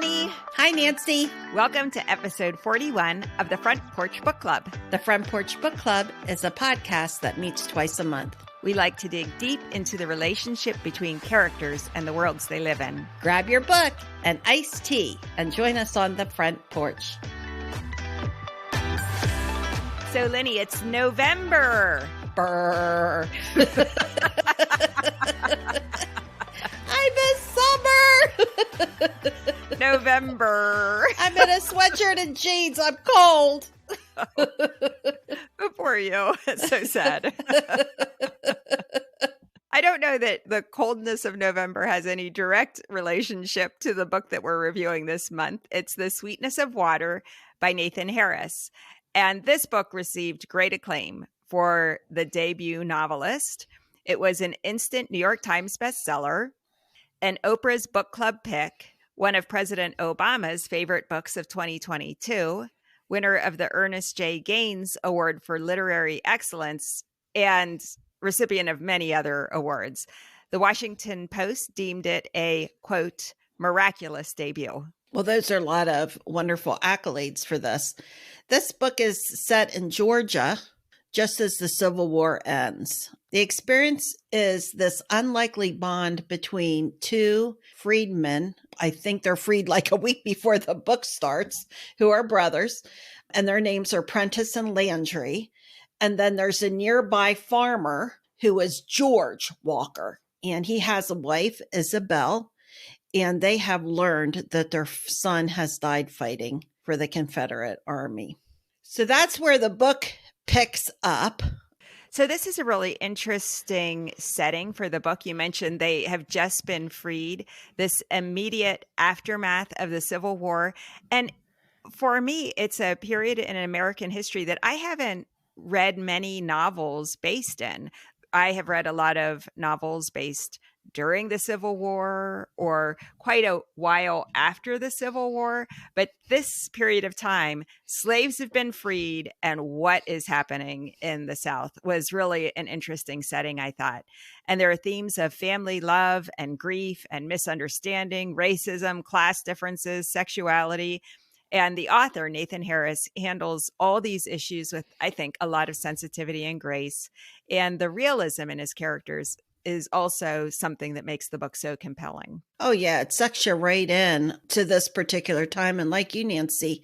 Lenny. Hi, Nancy. Welcome to episode 41 of the Front Porch Book Club. The Front Porch Book Club is a podcast that meets twice a month. We like to dig deep into the relationship between characters and the worlds they live in. Grab your book and iced tea and join us on the front porch. So, Lenny, it's November. Brr. I miss summer. November. I'm in a sweatshirt and jeans. I'm cold. Good for you. It's so sad. I don't know that the coldness of November has any direct relationship to the book that we're reviewing this month. It's The Sweetness of Water by Nathan Harris. And this book received great acclaim for the debut novelist. It was an instant New York Times bestseller, an Oprah's book club pick, one of President Obama's favorite books of 2022, winner of the Ernest J. Gaines Award for Literary Excellence, and recipient of many other awards. The Washington Post deemed it a, quote, miraculous debut. Well, those are a lot of wonderful accolades for this. This book is set in Georgia, just as the Civil War ends. The experience is this unlikely bond between two freedmen. I think they're freed like a week before the book starts, who are brothers, and their names are Prentice and Landry. And then there's a nearby farmer who is George Walker, and he has a wife, Isabel, and they have learned that their son has died fighting for the Confederate Army. So that's where the book picks up. So this is a really interesting setting for the book. You mentioned they have just been freed, this immediate aftermath of the Civil War. And for me, it's a period in American history that I haven't read many novels based in. I have read a lot of novels based during the Civil War or quite a while after the Civil War. But this period of time, slaves have been freed, and what is happening in the South was really an interesting setting, I thought. And there are themes of family love and grief and misunderstanding, racism, class differences, sexuality. And the author, Nathan Harris, handles all these issues with, I think, a lot of sensitivity and grace. And the realism in his characters is also something that makes the book so compelling. Oh, yeah. It sucks you right in to this particular time. And like you, Nancy,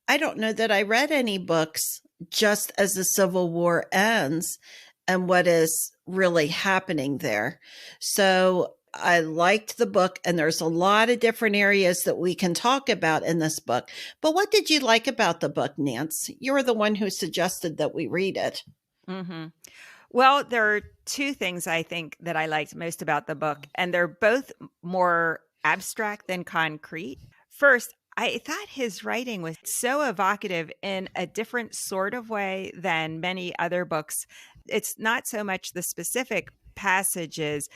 I don't know that I read any books just as the Civil War ends and what is really happening there. So I liked the book, and there's a lot of different areas that we can talk about in this book. But what did you like about the book, Nancy? You were the one who suggested that we read it. Mm-hmm. Well, there are two things I think that I liked most about the book, and they're both more abstract than concrete. First, I thought his writing was so evocative in a different sort of way than many other books. It's not so much the specific passages,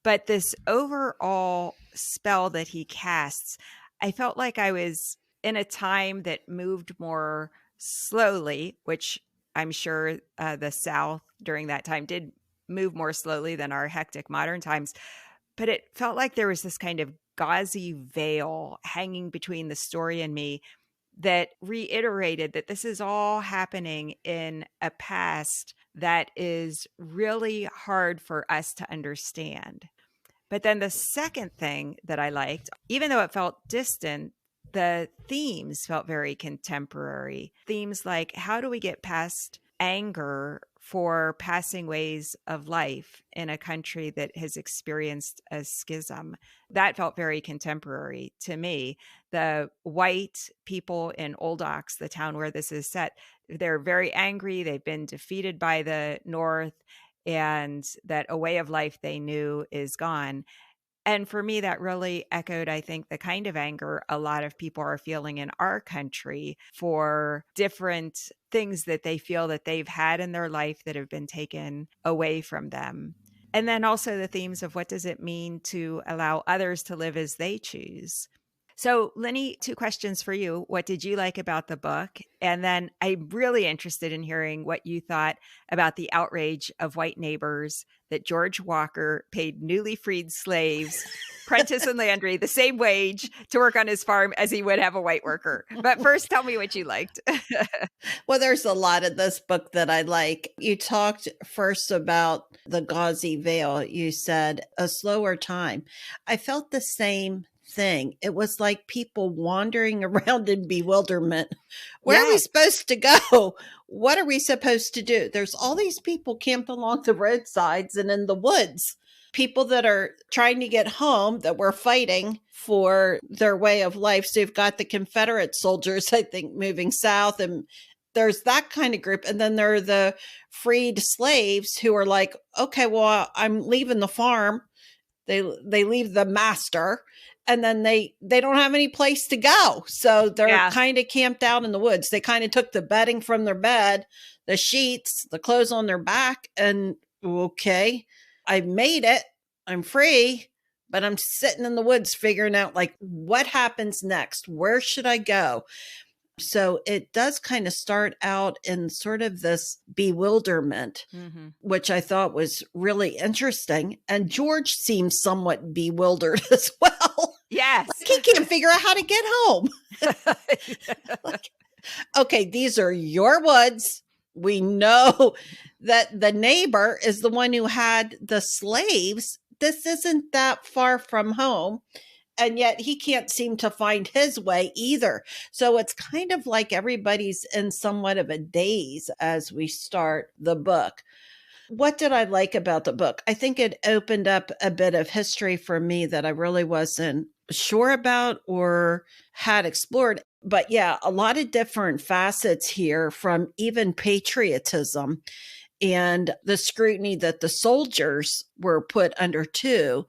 but this overall spell that he casts. I felt like I was in a time that moved more slowly, which I'm sure the South during that time did move more slowly than our hectic modern times. But it felt like there was this kind of gauzy veil hanging between the story and me that reiterated that this is all happening in a past that is really hard for us to understand. But then the second thing that I liked, even though it felt distant, the themes felt very contemporary. Themes like, how do we get past anger for passing ways of life in a country that has experienced a schism? That felt very contemporary to me. The white people in Old Ox, the town where this is set, they're very angry. They've been defeated by the North, and that a way of life they knew is gone. And for me, that really echoed, I think, the kind of anger a lot of people are feeling in our country for different things that they feel that they've had in their life that have been taken away from them. And then also the themes of what does it mean to allow others to live as they choose. So, Lenny, two questions for you. What did you like about the book? And then I'm really interested in hearing what you thought about the outrage of white neighbors that George Walker paid newly freed slaves, Prentice and Landry, the same wage to work on his farm as he would have a white worker. But first, tell me what you liked. Well, there's a lot of this book that I like. You talked first about the gauzy veil. You said a slower time. I felt the same thing. It was like people wandering around in bewilderment. Where are we Yes. supposed to go? What are we supposed to do? There's all these people camped along the roadsides and in the woods. People that are trying to get home that were fighting for their way of life. So you've got the Confederate soldiers, I think, moving south, and there's that kind of group. And then there are the freed slaves who are like, okay, well, I'm leaving the farm. They leave the master, and then they don't have any place to go. So they're kind of camped out in the woods. They kind of took the bedding from their bed, the sheets, the clothes on their back, and okay, I made it. I'm free, but I'm sitting in the woods figuring out like what happens next? Where should I go? So it does kind of start out in sort of this bewilderment, which I thought was really interesting. And George seems somewhat bewildered as well. Yes. Like he can't figure out how to get home. Like, okay, these are your woods. We know that the neighbor is the one who had the slaves. This isn't that far from home. And yet he can't seem to find his way either. So it's kind of like everybody's in somewhat of a daze as we start the book. What did I like about the book? I think it opened up a bit of history for me that I really wasn't sure about or had explored. But yeah, a lot of different facets here, from even patriotism and the scrutiny that the soldiers were put under too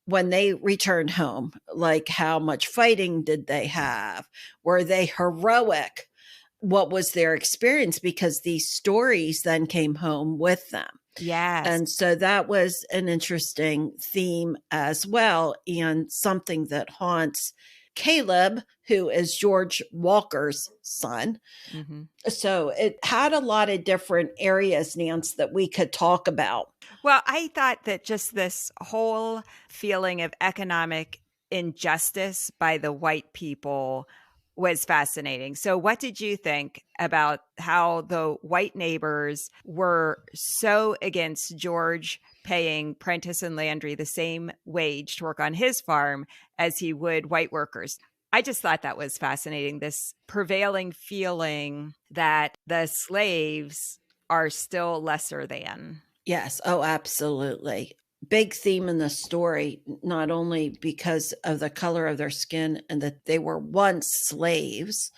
when they returned home. Like, how much fighting did they have? Were they heroic? What was their experience? Because these stories then came home with them. Yes. And so that was an interesting theme as well, and something that haunts Caleb, who is George Walker's son. So it had a lot of different areas, Nance, that we could talk about. Well, I thought that just this whole feeling of economic injustice by the white people was fascinating. So what did you think about how the white neighbors were so against George paying Prentice and Landry the same wage to work on his farm as he would white workers? I just thought that was fascinating, this prevailing feeling that the slaves are still lesser than. Yes. Oh, absolutely. Big theme in the story, not only because of the color of their skin and that they were once slaves.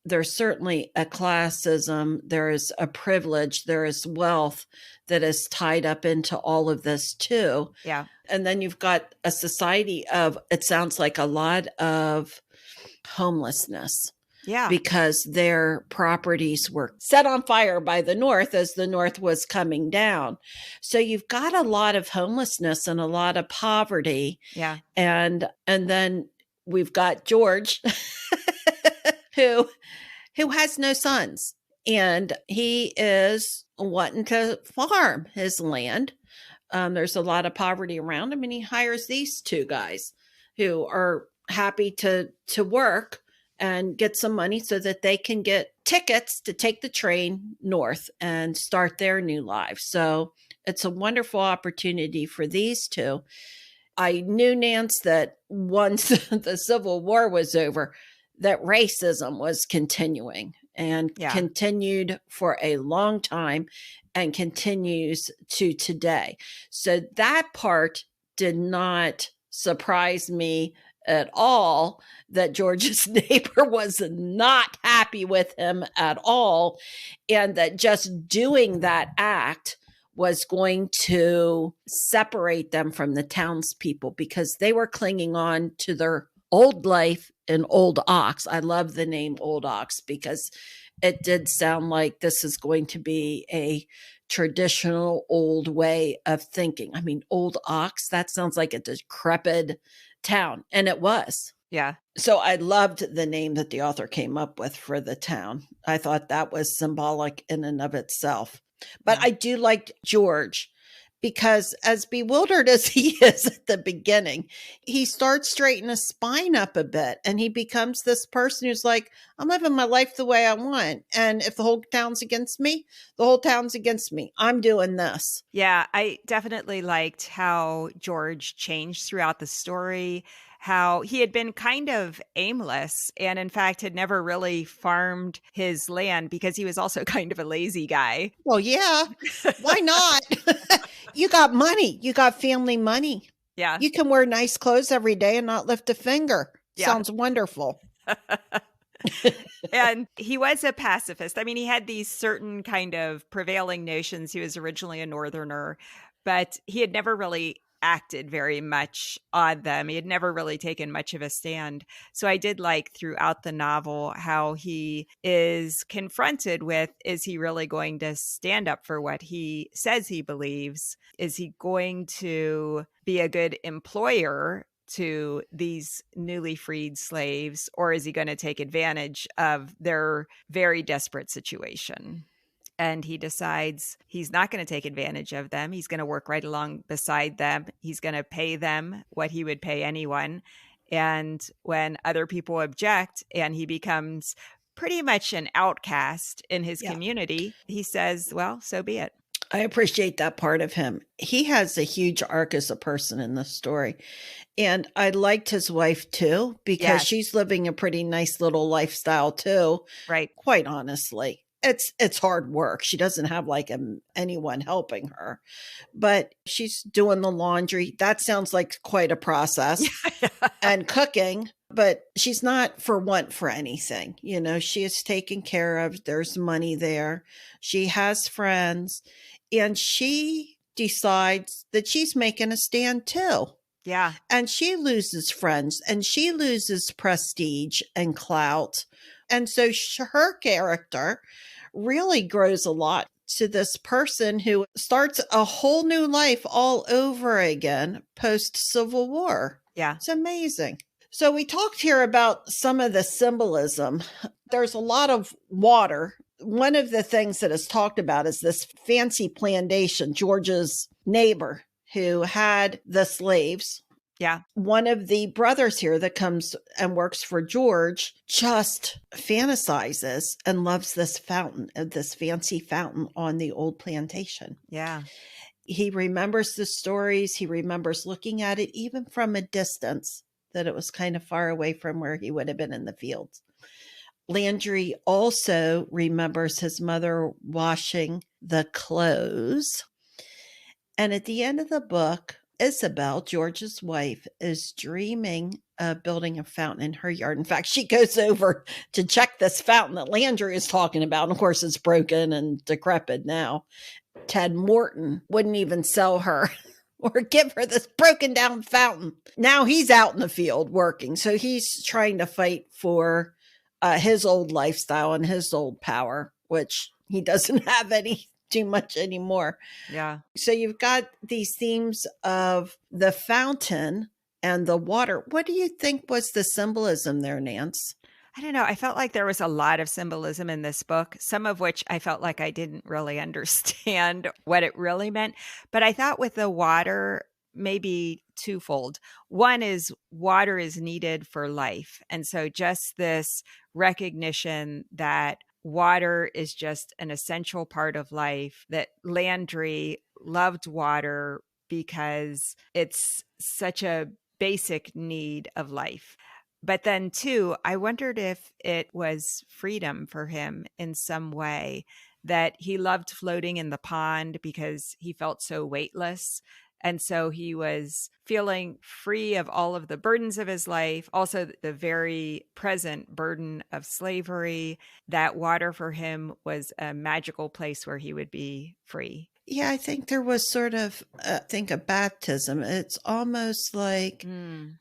There's certainly a classism, there is a privilege, there is wealth that is tied up into all of this too. Yeah. And then you've got a society of, it sounds like, a lot of homelessness. Yeah. Because their properties were set on fire by the North as the North was coming down. So you've got a lot of homelessness and a lot of poverty. Yeah. And then we've got George who has no sons, and he is wanting to farm his land. There's a lot of poverty around him, and he hires these two guys who are happy to work and get some money so that they can get tickets to take the train north and start their new lives. So it's a wonderful opportunity for these two. I knew, Nance, that once the Civil War was over, that racism was continuing and continued for a long time and continues to today. So that part did not surprise me at all, that George's neighbor was not happy with him at all, and that just doing that act was going to separate them from the townspeople because they were clinging on to their old life in Old Ox. I love the name Old Ox because it did sound like this is going to be a traditional old way of thinking. I mean, Old Ox, that sounds like a decrepit town. And it was. Yeah. So I loved the name that the author came up with for the town. I thought that was symbolic in and of itself. But Yeah. I do like George because, as bewildered as he is at the beginning, he starts straightening his spine up a bit and he becomes this person who's like, I'm living my life the way I want. And if the whole town's against me, the whole town's against me. I'm doing this. Yeah, I definitely liked how George changed throughout the story, how he had been kind of aimless and, in fact, had never really farmed his land because he was also kind of a lazy guy. Well, yeah, why not? You got money. You got family money. Yeah. You can wear nice clothes every day and not lift a finger. Yeah. Sounds wonderful. And he was a pacifist. I mean, he had these certain kind of prevailing notions. He was originally a Northerner, but he had never really acted very much on them. He had never really taken much of a stand. So I did like throughout the novel how he is confronted with, is he really going to stand up for what he says he believes? Is he going to be a good employer to these newly freed slaves, or is he going to take advantage of their very desperate situation? And he decides he's not going to take advantage of them. He's going to work right along beside them. He's going to pay them what he would pay anyone. And when other people object and he becomes pretty much an outcast in his Yeah. community, he says, well, so be it. I appreciate that part of him. He has a huge arc as a person in the story. And I liked his wife too, because Yes. she's living a pretty nice little lifestyle too. Right. Quite honestly, it's hard work. She doesn't have like anyone helping her, but she's doing the laundry. That sounds like quite a process. And cooking, but she's not for want for anything. You know, she is taken care of. There's money there. She has friends, and she decides that she's making a stand too. Yeah. And she loses friends and she loses prestige and clout. And so her character really grows a lot to this person who starts a whole new life all over again post Civil War. Yeah. It's amazing. So we talked here about some of the symbolism. There's a lot of water. One of the things that is talked about is this fancy plantation, George's neighbor who had the slaves. Yeah. One of the brothers here that comes and works for George just fantasizes and loves this fountain, this fancy fountain on the old plantation. Yeah. He remembers the stories. He remembers looking at it even from a distance, that it was kind of far away from where he would have been in the fields. Landry also remembers his mother washing the clothes. And at the end of the book, Isabel, George's wife, is dreaming of building a fountain in her yard. In fact, she goes over to check this fountain that Landry is talking about. And of course, it's broken and decrepit now. Ted Morton wouldn't even sell her or give her this broken down fountain. Now he's out in the field working. So he's trying to fight for his old lifestyle and his old power, which he doesn't have any too much anymore. Yeah. So you've got these themes of the fountain and the water. What do you think was the symbolism there, Nance? I don't know. I felt like there was a lot of symbolism in this book, some of which I felt like I didn't really understand what it really meant. But I thought with the water, maybe twofold. One is water is needed for life. And so just this recognition that water is just an essential part of life, that Landry loved water because it's such a basic need of life. But then, too, I wondered if it was freedom for him in some way, that he loved floating in the pond because he felt so weightless. And so he was feeling free of all of the burdens of his life, also the very present burden of slavery. That water for him was a magical place where he would be free. Yeah, I think there was sort of, a baptism. It's almost like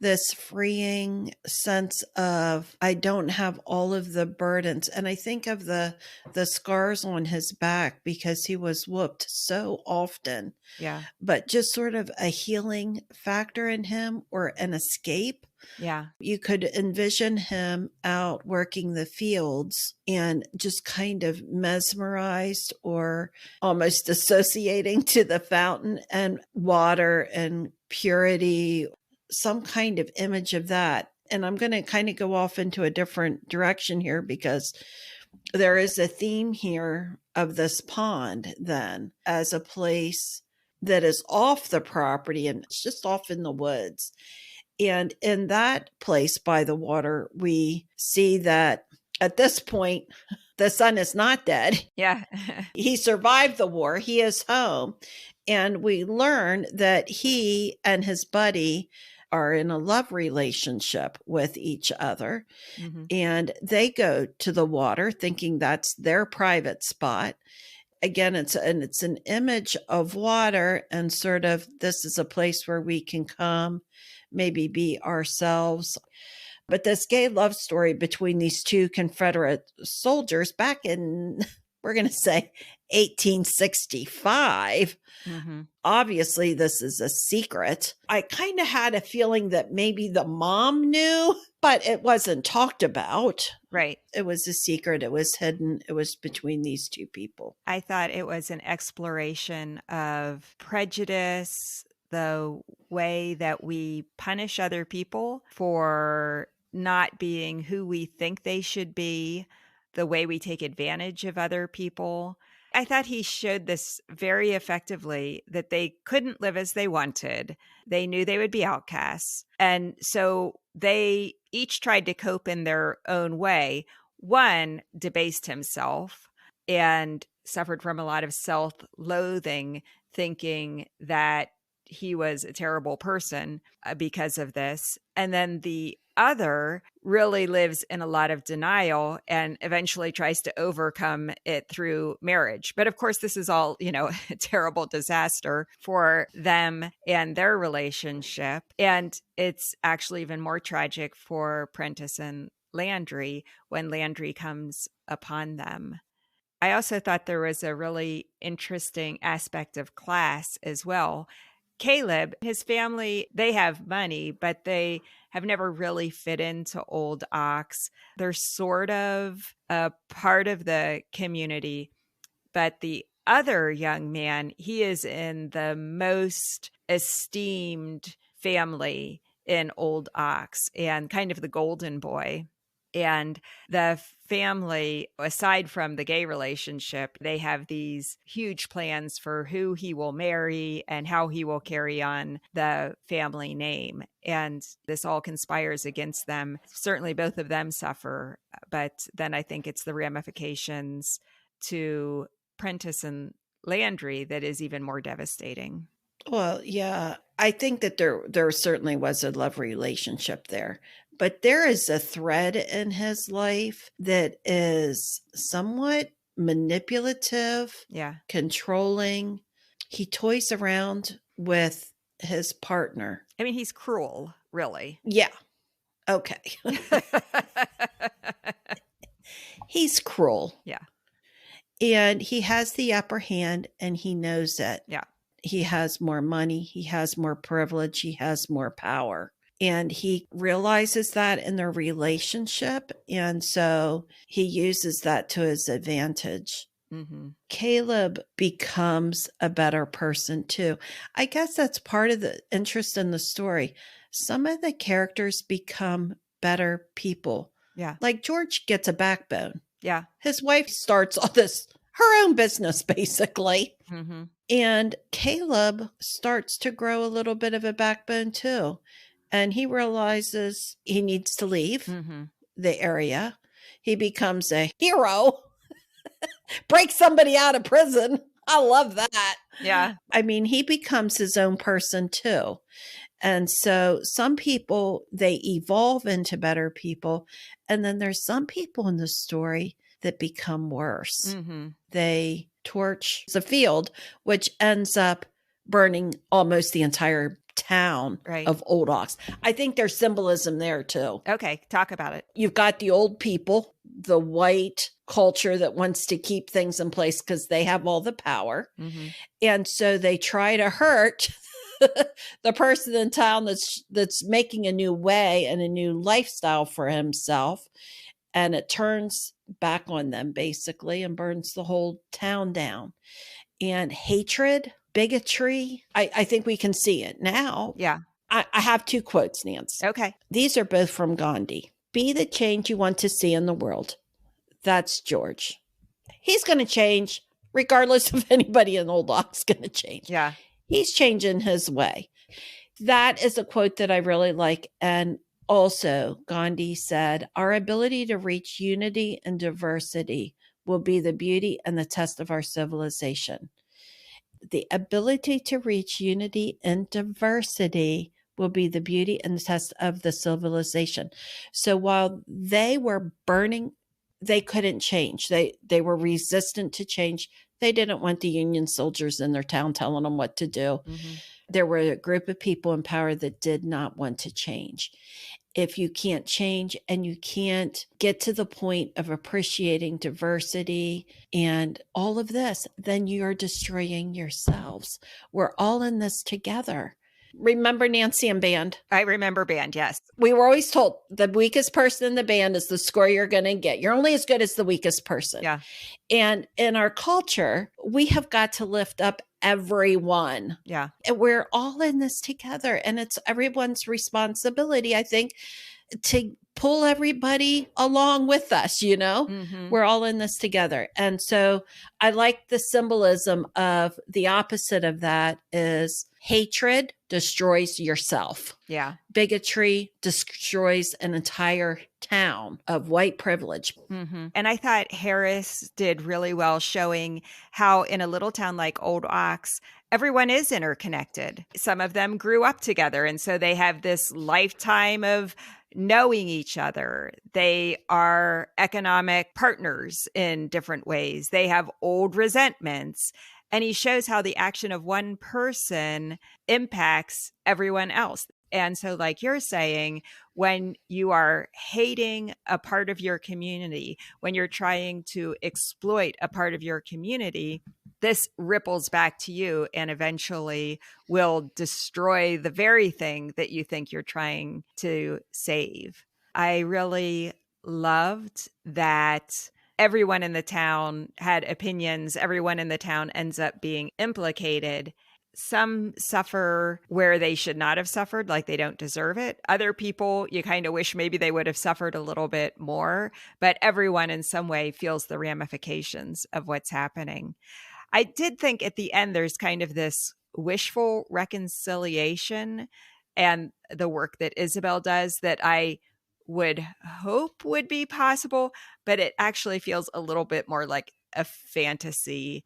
this freeing sense of, I don't have all of the burdens. And I think of the scars on his back because he was whooped so often. Yeah. But just sort of a healing factor in him, or an escape Yeah. You could envision him out working the fields and just kind of mesmerized or almost associating to the fountain and water and purity, some kind of image of that. And I'm going to kind of go off into a different direction here because there is a theme here of this pond then as a place that is off the property and it's just off in the woods. And in that place by the water, we see that at this point, the son is not dead. Yeah. He survived the war. He is home. And we learn that he and his buddy are in a love relationship with each other. Mm-hmm. And they go to the water thinking that's their private spot. Again, it's an image of water and sort of this is a place where we can come, maybe be ourselves. But this gay love story between these two Confederate soldiers back in, we're going to say 1865, Mm-hmm. obviously this is a secret. I kind of had a feeling that maybe the mom knew, but it wasn't talked about. Right. It was a secret. It was hidden. It was between these two people. I thought it was an exploration of prejudice, the way that we punish other people for not being who we think they should be, the way we take advantage of other people. I thought he showed this very effectively that they couldn't live as they wanted. They knew they would be outcasts. And so they each tried to cope in their own way. One debased himself and suffered from a lot of self-loathing, thinking that he was a terrible person because of this. And then the other really lives in a lot of denial and eventually tries to overcome it through marriage. But of course, this is all, a terrible disaster for them and their relationship. And it's actually even more tragic for Prentice and Landry when Landry comes upon them. I also thought there was a really interesting aspect of class as well. Caleb, his family, they have money, but they have never really fit into Old Ox. They're sort of a part of the community, but the other young man, he is in the most esteemed family in Old Ox and kind of the golden boy. And the family, aside from the gay relationship, they have these huge plans for who he will marry and how he will carry on the family name. And this all conspires against them. Certainly both of them suffer, but then I think it's the ramifications to Prentice and Landry that is even more devastating. Well, yeah, I think that there certainly was a love relationship there. But there is a thread in his life that is somewhat manipulative, Yeah. controlling. He toys around with his partner. I mean, he's cruel, really. Yeah. Okay. He's cruel. Yeah. And he has the upper hand and he knows it. Yeah. He has more money. He has more privilege. He has more power. And he realizes that in their relationship. And so he uses that to his advantage. Mm-hmm. Caleb becomes a better person too. I guess that's part of the interest in the story. Some of the characters become better people. Yeah. Like George gets a backbone. Yeah. His wife starts all this, her own business, basically. Mm-hmm. And Caleb starts to grow a little bit of a backbone too. And he realizes he needs to leave the area. He becomes a hero, breaks somebody out of prison. I love that. Yeah. I mean, he becomes his own person too. And so some people, they evolve into better people. And then there's some people in the story that become worse. Mm-hmm. They torch the field, which ends up burning almost the entire town of Old Ox. I think there's symbolism there too. Okay, talk about it. You've got the old people, the white culture that wants to keep things in place because they have all the power. Mm-hmm. And so they try to hurt the person in town that's making a new way and a new lifestyle for himself, and it turns back on them basically and burns the whole town down. And hatred, bigotry, I think we can see it now. Yeah. I have 2 quotes, Nance. Okay. These are both from Gandhi. Be the change you want to see in the world. That's George. He's going to change regardless of anybody in Old Lock's going to change. Yeah. He's changing his way. That is a quote that I really like. And also, Gandhi said, our ability to reach unity and diversity will be the beauty and the test of our civilization. The ability to reach unity and diversity will be the beauty and the test of the civilization. So while they were burning, they couldn't change. They were resistant to change. They didn't want the Union soldiers in their town telling them what to do. Mm-hmm. There were a group of people in power that did not want to change. If you can't change and you can't get to the point of appreciating diversity and all of this, then you're destroying yourselves. We're all in this together. Remember Nancy and band? I remember band, yes. We were always told the weakest person in the band is the score you're going to get. You're only as good as the weakest person. Yeah. And in our culture, we have got to lift up everyone. Yeah. And we're all in this together. And it's everyone's responsibility, I think, to pull everybody along with us, you know? Mm-hmm. We're all in this together. And so I like the symbolism of the opposite of that is hatred destroys yourself. Yeah. Bigotry destroys an entire town of white privilege. Mm-hmm. And I thought Harris did really well showing how in a little town like Old Ox, everyone is interconnected. Some of them grew up together. And so they have this lifetime of knowing each other. They are economic partners in different ways. They have old resentments. And he shows how the action of one person impacts everyone else. And so, like you're saying, when you are hating a part of your community, when you're trying to exploit a part of your community, this ripples back to you and eventually will destroy the very thing that you think you're trying to save. I really loved that everyone in the town had opinions. Everyone in the town ends up being implicated. Some suffer where they should not have suffered, like they don't deserve it. Other people, you kind of wish maybe they would have suffered a little bit more, but everyone in some way feels the ramifications of what's happening. I did think at the end, there's kind of this wishful reconciliation and the work that Isabel does that I would hope would be possible, but it actually feels a little bit more like a fantasy.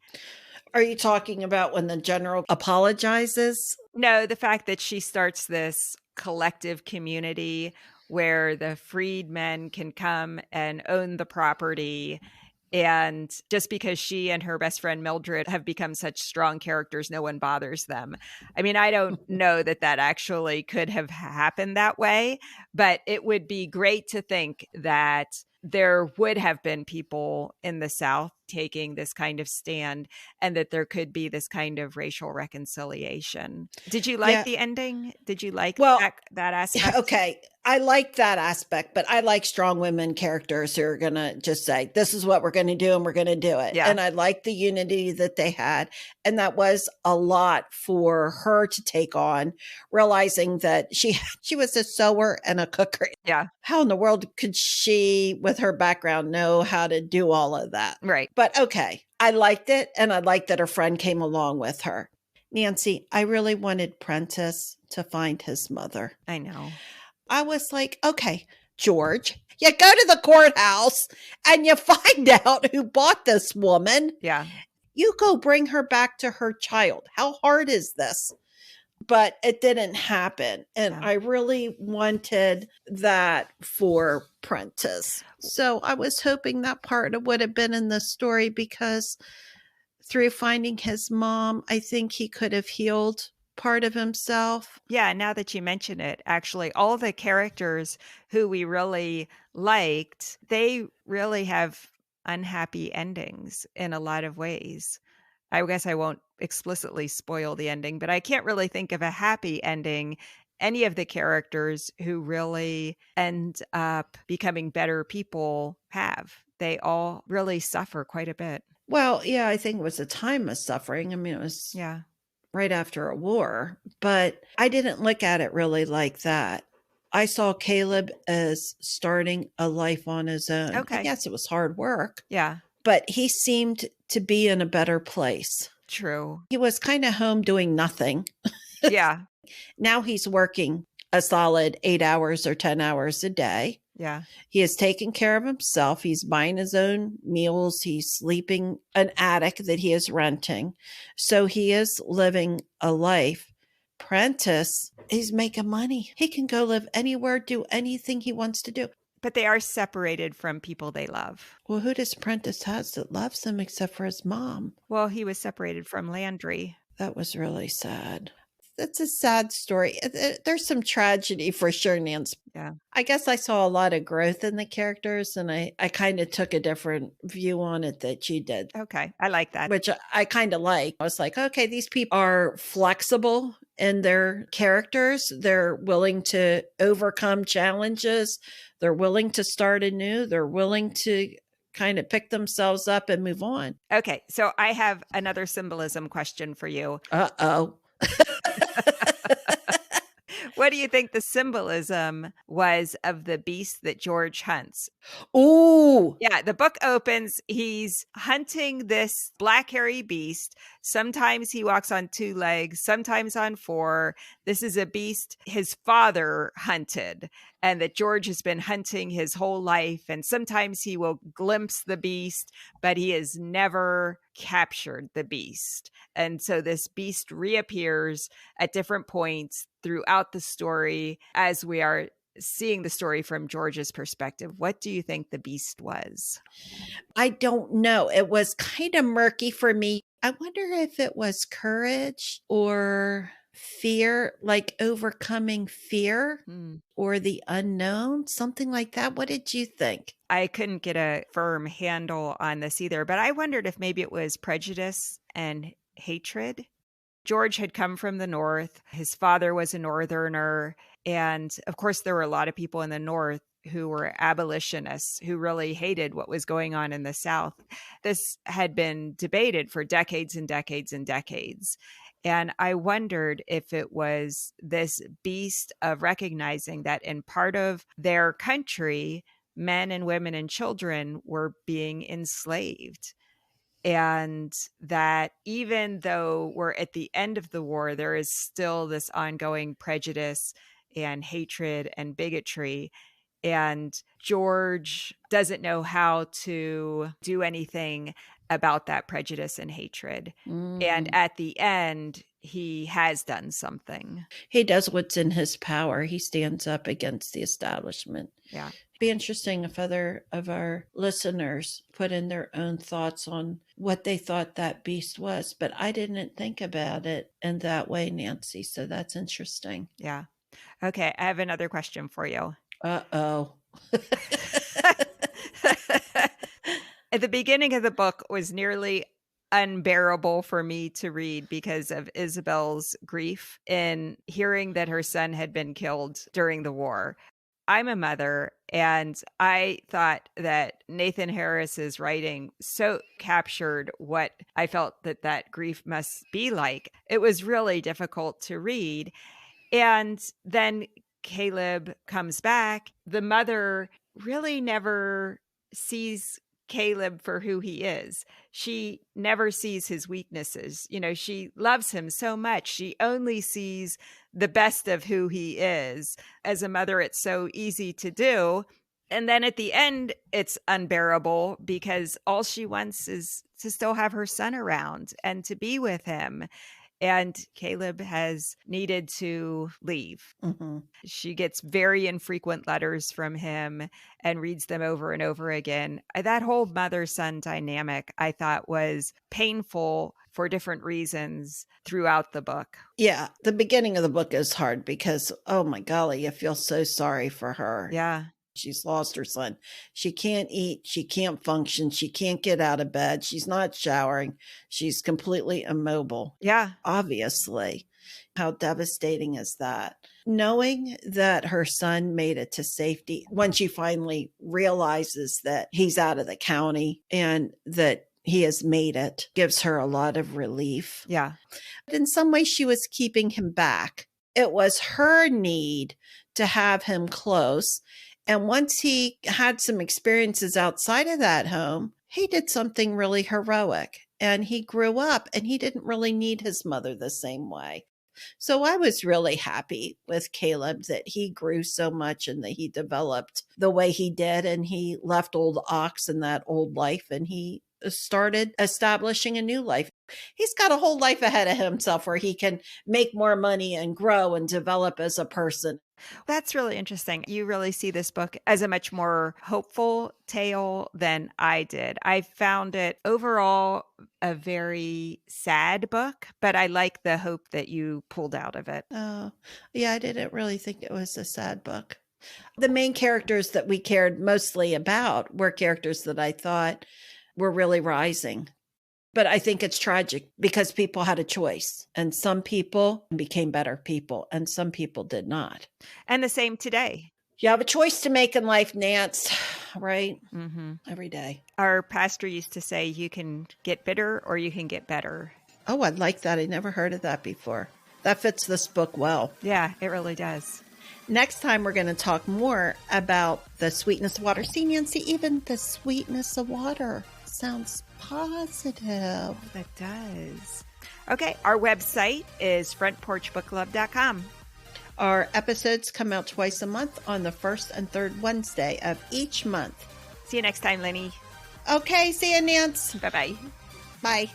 Are you talking about when the general apologizes? No, the fact that she starts this collective community where the freedmen can come and own the property. And just because she and her best friend Mildred have become such strong characters, no one bothers them. I mean, I don't know that that actually could have happened that way, but it would be great to think that there would have been people in the South taking this kind of stand and that there could be this kind of racial reconciliation. Did you like the ending? Did you like that aspect? Okay. I like that aspect, but I like strong women characters who are going to just say, this is what we're going to do and we're going to do it. Yeah. And I like the unity that they had. And that was a lot for her to take on, realizing that she was a sewer and a cooker. Yeah. How in the world could she, with her background, know how to do all of that? Right. But okay, I liked it. And I liked that her friend came along with her. Nancy, I really wanted Prentice to find his mother. I know. I was like, okay, George, you go to the courthouse and you find out who bought this woman. Yeah. You go bring her back to her child. How hard is this? But it didn't happen. And I really wanted that for Prentice. So I was hoping that part would have been in the story because through finding his mom, I think he could have healed part of himself. Yeah, now that you mention it, actually, all the characters who we really liked, they really have unhappy endings in a lot of ways. I guess I won't explicitly spoil the ending, but I can't really think of a happy ending any of the characters who really end up becoming better people have. They all really suffer quite a bit. Well, yeah, I think it was a time of suffering. I mean, it was Yeah. right after a war, but I didn't look at it really like that. I saw Caleb as starting a life on his own. I Okay. guess it was hard work, Yeah. but he seemed to be in a better place. True. He was kind of home doing nothing. Yeah. Now he's working a solid 8 hours or 10 hours a day. Yeah. He is taking care of himself. He's buying his own meals. He's sleeping an attic that he is renting. So he is living a life. Prentice, he's making money. He can go live anywhere, do anything he wants to do. But they are separated from people they love. Well, who does Prentice has that loves him except for his mom? Well, he was separated from Landry. That was really sad. That's a sad story. There's some tragedy for sure, Nancy. Yeah. I guess I saw a lot of growth in the characters, and I kind of took a different view on it that you did, Okay. I like that. which I kind of like. I was like, okay, these people are flexible in their characters. They're willing to overcome challenges. They're willing to start anew. They're willing to kind of pick themselves up and move on. Okay. So I have another symbolism question for you. Uh-oh. What do you think the symbolism was of the beast that George hunts? Ooh. Yeah, the book opens, he's hunting this black hairy beast. Sometimes he walks on 2 legs, sometimes on 4. This is a beast his father hunted and that George has been hunting his whole life. And sometimes he will glimpse the beast, but he has never captured the beast. And so this beast reappears at different points throughout the story as we are seeing the story from George's perspective. What do you think the beast was? I don't know. It was kind of murky for me. I wonder if it was courage or fear, like overcoming fear Hmm. or the unknown, something like that. What did you think? I couldn't get a firm handle on this either, but I wondered if maybe it was prejudice and hatred. George had come from the North. His father was a Northerner. And of course, there were a lot of people in the North who were abolitionists who really hated what was going on in the South. This had been debated for decades and decades and decades. And I wondered if it was this beast of recognizing that in part of their country, men and women and children were being enslaved. And that even though we're at the end of the war, there is still this ongoing prejudice and hatred and bigotry. And George doesn't know how to do anything about that prejudice and hatred. And at the end, he has done something. He does what's in his power. He stands up against the establishment. Yeah. Be interesting if other of our listeners put in their own thoughts on what they thought that beast was. But I didn't think about it in that way, Nancy. So that's interesting. Yeah. Okay. I have another question for you. Uh-oh. At the beginning of the book was nearly unbearable for me to read because of Isabel's grief in hearing that her son had been killed during the war. I'm a mother, and I thought that Nathan Harris's writing so captured what I felt that grief must be like. It was really difficult to read. And then Caleb comes back. The mother really never sees Caleb for who he is. She never sees his weaknesses. You know, she loves him so much. She only sees the best of who he is. As a mother, it's so easy to do. And then at the end, it's unbearable because all she wants is to still have her son around and to be with him. And Caleb has needed to leave. Mm-hmm. She gets very infrequent letters from him and reads them over and over again. That whole mother-son dynamic, I thought, was painful for different reasons throughout the book. Yeah, the beginning of the book is hard because, oh my golly, you feel so sorry for her. Yeah. She's lost her son. She can't eat. She can't function. She can't get out of bed. She's not showering. She's completely immobile. Yeah. Obviously. How devastating is that? Knowing that her son made it to safety when she finally realizes that he's out of the county and that he has made it gives her a lot of relief. Yeah. But in some ways, she was keeping him back. It was her need to have him close. And once he had some experiences outside of that home, he did something really heroic. And he grew up and he didn't really need his mother the same way. So I was really happy with Caleb that he grew so much and that he developed the way he did. And he left old Ox and that old life and he started establishing a new life. He's got a whole life ahead of himself where he can make more money and grow and develop as a person. That's really interesting. You really see this book as a much more hopeful tale than I did. I found it overall a very sad book, but I like the hope that you pulled out of it. Oh, yeah, I didn't really think it was a sad book. The main characters that we cared mostly about were characters that I thought were really rising. But I think it's tragic because people had a choice and some people became better people and some people did not. And the same today. You have a choice to make in life, Nance, right? Mm-hmm. Every day. Our pastor used to say, you can get bitter or you can get better. Oh, I like that. I never heard of that before. That fits this book well. Yeah, it really does. Next time, we're going to talk more about the sweetness of water. See, Nancy, even the sweetness of water sounds positive. That does. Okay, our website is frontporchbookclub.com. Our episodes come out twice a month on the first and third Wednesday of each month. See you next time, Lenny. Okay, see you, Nance. Bye-bye. Bye.